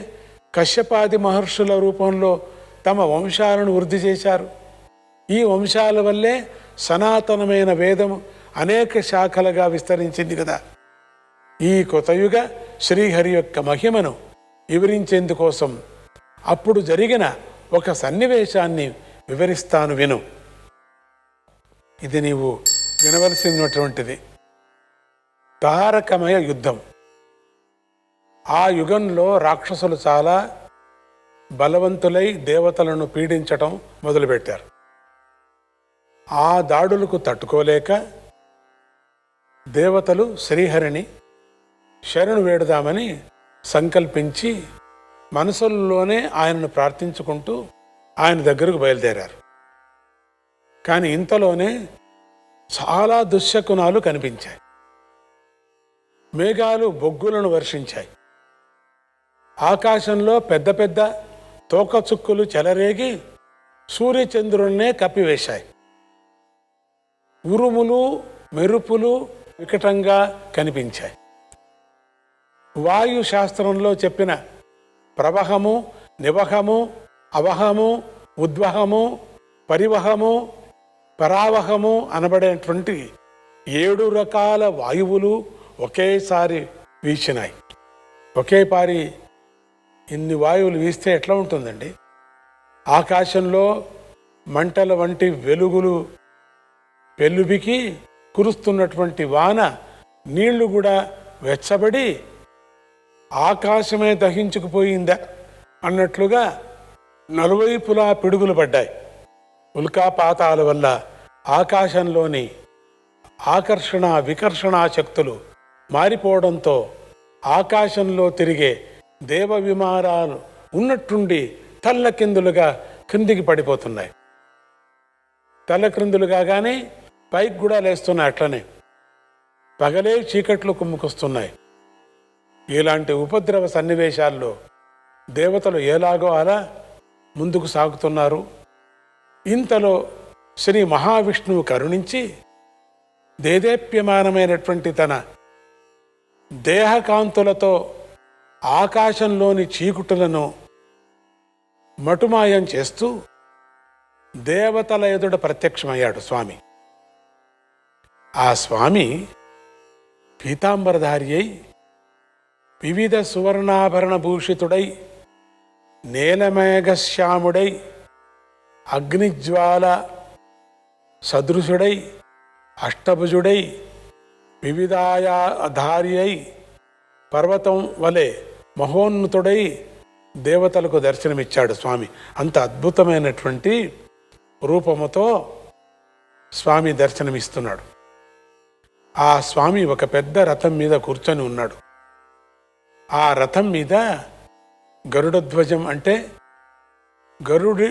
కశ్యపాది మహర్షుల రూపంలో తమ వంశాలను వృద్ధి చేశారు. ఈ వంశాల వల్లే సనాతనమైన వేదము అనేక శాఖలుగా విస్తరించింది కదా. ఈ కృతయుగ శ్రీహరి యొక్క మహిమను వివరించేందుకోసం అప్పుడు జరిగిన ఒక సన్నివేశాన్ని వివరిస్తాను, విను. ఇది నీవు వినవలసినటువంటిది. తారకమయ యుద్ధం. ఆ యుగంలో రాక్షసులు చాలా బలవంతులై దేవతలను పీడించటం మొదలుపెట్టారు. ఆ దాడులకు తట్టుకోలేక దేవతలు శ్రీహరిని శరణు వేడుదామని సంకల్పించి మనసుల్లోనే ఆయనను ప్రార్థించుకుంటూ ఆయన దగ్గరకు బయలుదేరారు. కానీ ఇంతలోనే చాలా దుశ్శకునాలు కనిపించాయి. మేఘాలు బొగ్గులను వర్షించాయి. ఆకాశంలో పెద్ద పెద్ద తోకచుక్కులు చెలరేగి సూర్యచంద్రుల్నే కప్పివేశాయి. ఉరుములు మెరుపులు వికటంగా కనిపించాయి. వాయు శాస్త్రంలో చెప్పిన ప్రవహము, నివహము, అవహము, ఉద్వహము, పరివహము, పరావహము అనబడేటువంటి 7 రకాల వాయువులు ఒకేసారి వీచినాయి. ఒకేపారి ఇన్ని వాయువులు వీస్తే ఎట్లా ఉంటుందండి? ఆకాశంలో మంటల వంటి వెలుగులు పెళ్ళుబికి కురుస్తున్నటువంటి వాన నీళ్లు కూడా వెచ్చబడి ఆకాశమే దహించుకుపోయిందా అన్నట్లుగా నలువైపులా పిడుగులు పడ్డాయి. ఉల్కాపాతాల వల్ల ఆకాశంలోని ఆకర్షణ వికర్షణ శక్తులు మారిపోవడంతో ఆకాశంలో తిరిగే దేవ విమానాలు ఉన్నట్టుండి తల్లకిందులుగా క్రిందికి పడిపోతున్నాయి. తల్లక్రిందులు కాగానే పైకి కూడా లేస్తున్నాయి. అట్లనే పగలే చీకట్లు కుమ్ముకొస్తున్నాయి. ఇలాంటి ఉపద్రవ సన్నివేశాల్లో దేవతలు ఎలాగో అలా ముందుకు సాగుతున్నారు. ఇంతలో శ్రీ మహావిష్ణువు కరుణించి దేదేప్యమానమైనటువంటి తన దేహకాంతులతో ఆకాశంలోని చీకుటులను మటుమాయం చేస్తూ దేవతల ఎదుట ప్రత్యక్షమయ్యాడు స్వామి. ఆ స్వామి పీతాంబరధారి అయి వివిధ సువర్ణాభరణ భూషితుడై నేలమేఘశ్యాముడై అగ్నిజ్వాల సదృశుడై అష్టభుజుడై వివిధాయాధారి అయి పర్వతం వలె మహోన్నతుడై దేవతలకు దర్శనమిచ్చాడు స్వామి. అంత అద్భుతమైనటువంటి రూపముతో స్వామి దర్శనమిస్తున్నాడు. ఆ స్వామి ఒక పెద్ద రథం మీద కూర్చొని ఉన్నాడు. ఆ రథం మీద గరుడధ్వజం అంటే గరుడి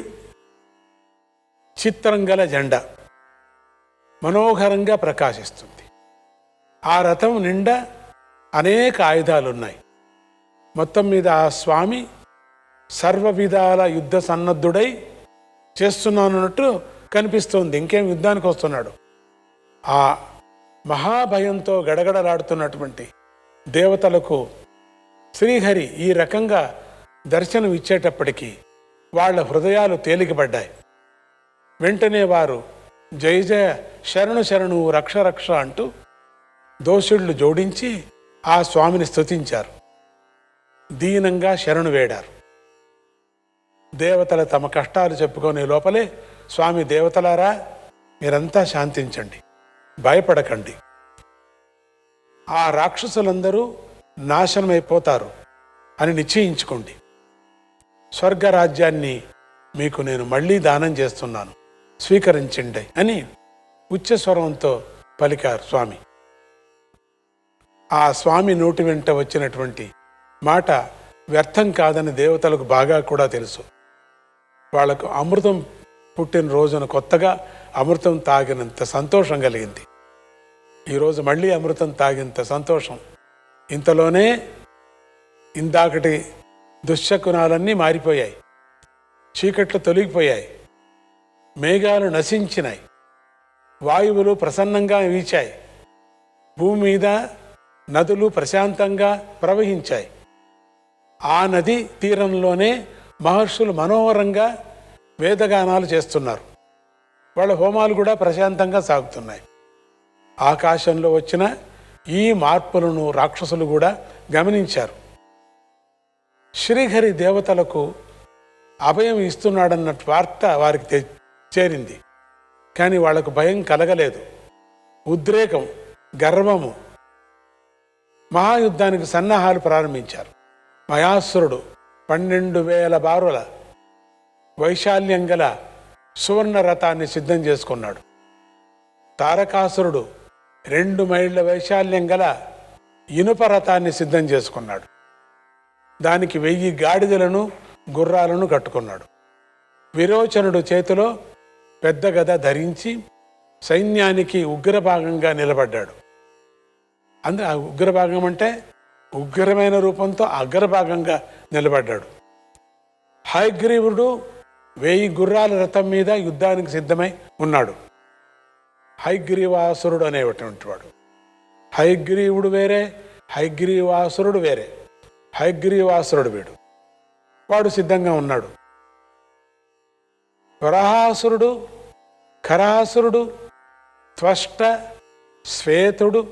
చిత్రం గల జెండా మనోహరంగా ప్రకాశిస్తుంది. ఆ రథం నిండా అనేక ఆయుధాలున్నాయి. మొత్తం మీద ఆ స్వామి సర్వ విధాల యుద్ధ సన్నద్ధుడై చేస్తున్నానన్నట్టు కనిపిస్తోంది. ఇంకేం యుద్ధానికి వస్తున్నాడు. ఆ మహాభయంతో గడగడలాడుతున్నటువంటి దేవతలకు శ్రీహరి ఈ రకంగా దర్శనం ఇచ్చేటప్పటికీ వాళ్ళ హృదయాలు తేలికపడ్డాయి. వెంటనే వారు జయ జయ శరణు శరణు రక్ష రక్ష అంటూ దోషుళ్ళు జోడించి ఆ స్వామిని స్తుతించారు. దీనంగా శరణు వేడారు. దేవతలు తమ కష్టాలు చెప్పుకునే లోపలే స్వామి దేవతలారా మీరంతా శాంతించండి, భయపడకండి. ఆ రాక్షసులందరూ నాశనమైపోతారు అని నిశ్చయించుకోండి. స్వర్గరాజ్యాన్ని మీకు నేను మళ్ళీ దానం చేస్తున్నాను, స్వీకరించండి అని ఉచ్చస్వరంతో పలికారు స్వామి. ఆ స్వామి నోటి వెంట వచ్చినటువంటి మాట వ్యర్థం కాదని దేవతలకు బాగా కూడా తెలుసు. వాళ్లకు అమృతం పుట్టిన రోజున కొత్తగా అమృతం తాగినంత సంతోషం కలిగింది. ఈరోజు మళ్ళీ అమృతం తాగినంత సంతోషం. ఇంతలోనే ఇందాకటి దుశ్శకునాలన్నీ మారిపోయాయి. చీకట్లు తొలగిపోయాయి. మేఘాలు నశించినాయి. వాయువులు ప్రసన్నంగా వీచాయి. భూమి మీద నదులు ప్రశాంతంగా ప్రవహించాయి. ఆ నది తీరంలోనే మహర్షులు మనోహరంగా వేదగానాలు చేస్తున్నారు. వాళ్ళ హోమాలు కూడా ప్రశాంతంగా సాగుతున్నాయి. ఆకాశంలో వచ్చిన ఈ మార్పులను రాక్షసులు కూడా గమనించారు. శ్రీహరి దేవతలకు అభయం ఇస్తున్నాడన్న వార్త వారికి చేరింది. కానీ వాళ్లకు భయం కలగలేదు. ఉద్రేకం, గర్వము. మహాయుద్ధానికి సన్నాహాలు ప్రారంభించారు. మయాసురుడు 12,000 బారుల వైశాల్యం గల సువర్ణ రథాన్ని సిద్ధం చేసుకున్నాడు. తారకాసురుడు 2 మైళ్ళ వైశాల్యం గల ఇనుప రథాన్ని సిద్ధం చేసుకున్నాడు. దానికి 1000 గాడిదలను గుర్రాలను కట్టుకున్నాడు. విరోచనుడు చేతిలో పెద్ద గద ధరించి సైన్యానికి ఉగ్రభాగంగా నిలబడ్డాడు. ఆ ఉగ్రభాగం అంటే ఉగ్రమైన రూపంతో అగ్రభాగంగా నిలబడ్డాడు. హయగ్రీవుడు 1000 గుర్రాల రథం మీద యుద్ధానికి సిద్ధమై ఉన్నాడు. హయగ్రీవాసురుడు అనేటువంటి వాడు. హయగ్రీవుడు వేరే, హయగ్రీవాసురుడు వేరే. హయగ్రీవాసురుడు వీడు. వాడు సిద్ధంగా ఉన్నాడు. వరాహాసురుడు, ఖరాసురుడు, త్వష్ట, శ్వేతుడు,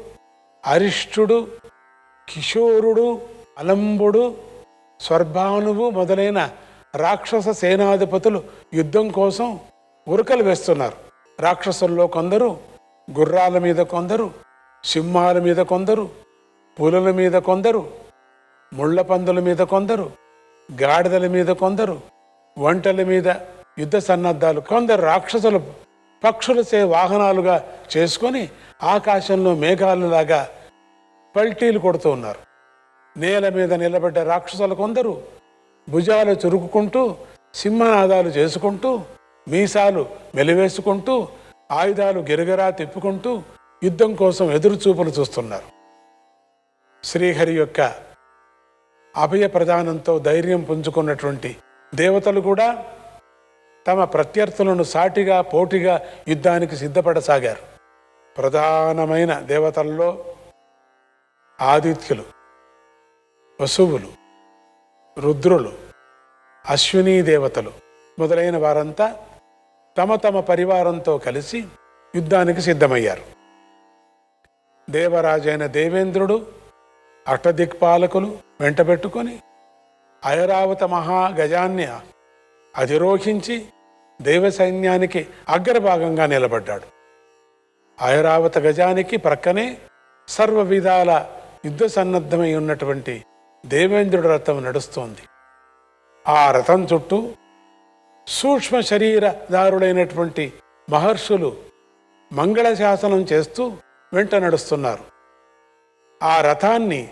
అరిష్టుడు, కిశోరుడు, అలంబుడు, స్వర్భానువు మొదలైన రాక్షస సేనాధిపతులు యుద్ధం కోసం ఉరకలు వేస్తున్నారు. రాక్షసుల్లో కొందరు గుర్రాల మీద, కొందరు సింహాల మీద, కొందరు పులుల మీద, కొందరు ముళ్ళ పందుల మీద, కొందరు గాడిదల మీద, కొందరు ఒంటెల మీద యుద్ధ సన్నద్ధాలు, కొందరు రాక్షసులు పక్షులచే వాహనాలుగా చేసుకొని ఆకాశంలో మేఘాలలాగా పల్టీలు కొడుతూ ఉన్నారు. నేల మీద నిలబడ్డ రాక్షసులు కొందరు భుజాలు చురుకుకుంటూ సింహనాదాలు చేసుకుంటూ మీసాలు మెలివేసుకుంటూ ఆయుధాలు గిరగిరా తిప్పుకుంటూ యుద్ధం కోసం ఎదురుచూపులు చూస్తున్నారు. శ్రీహరి యొక్క అభయ ప్రదానంతో ధైర్యం పుంజుకున్నటువంటి దేవతలు కూడా తమ ప్రత్యర్థులను సాటిగా పోటీగా యుద్ధానికి సిద్ధపడసాగారు. ప్రధానమైన దేవతల్లో ఆదిత్యులు, వసువులు, రుద్రులు, అశ్వినీ దేవతలు మొదలైన వారంతా తమ తమ పరివారంతో కలిసి యుద్ధానికి సిద్ధమయ్యారు. దేవరాజైన దేవేంద్రుడు అష్టదిక్పాలకులు వెంటబెట్టుకొని ఐరావత మహాగజాన్ని అధిరోహించి దేవ సైన్యానికి అగ్రభాగంగా నిలబడ్డాడు. ఐరావత గజానికి ప్రక్కనే సర్వ విధాల యుద్ధ సన్నద్ధమై ఉన్నటువంటి దేవేంద్రుడి రథం నడుస్తోంది. ఆ రథం చుట్టూ సూక్ష్మ శరీరదారులైనటువంటి మహర్షులు మంగళశాసనం చేస్తూ వెంట నడుస్తున్నారు. ఆ రథాన్ని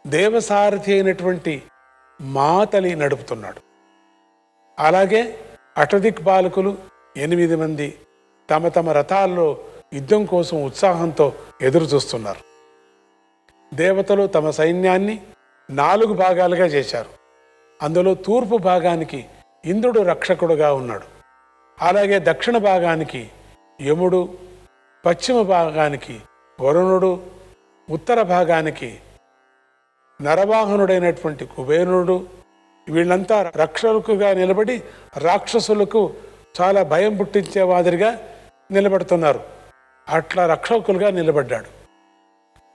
దేవసారథి అయినటువంటి మాతలి నడుపుతున్నాడు. అలాగే అష్టదిక్పాలకులు 8 మంది తమ తమ రథాల్లో యుద్ధం కోసం ఉత్సాహంతో ఎదురు చూస్తున్నారు. దేవతలు తమ సైన్యాన్ని 4 భాగాలుగా చేశారు. అందులో తూర్పు భాగానికి ఇంద్రుడు రక్షకుడుగా ఉన్నాడు. అలాగే దక్షిణ భాగానికి యముడు, పశ్చిమ భాగానికి వరుణుడు, ఉత్తర భాగానికి నరవాహనుడైనటువంటి కుబేరుడు, వీళ్ళంతా రక్షకులుగా నిలబడి రాక్షసులకు చాలా భయం పుట్టించే మాదిరిగా నిలబడుతున్నారు. అట్లా రక్షకులుగా నిలబడ్డాడు.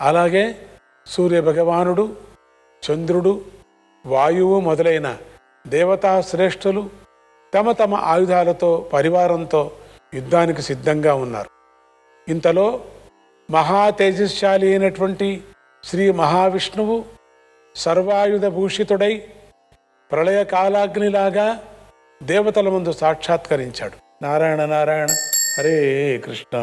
అలాగే సూర్య భగవానుడు, చంద్రుడు, వాయువు మొదలైన దేవతా శ్రేష్ఠులు తమ తమ ఆయుధాలతో పరివారంతో యుద్ధానికి సిద్ధంగా ఉన్నారు. ఇంతలో మహా తేజశాలి అయినటువంటి శ్రీ మహావిష్ణువు సర్వాయుధ భూషితుడై ప్రళయకాలాగ్నిలాగా దేవతల ముందు సాక్షాత్కరించాడు. నారాయణ నారాయణ హరే కృష్ణ.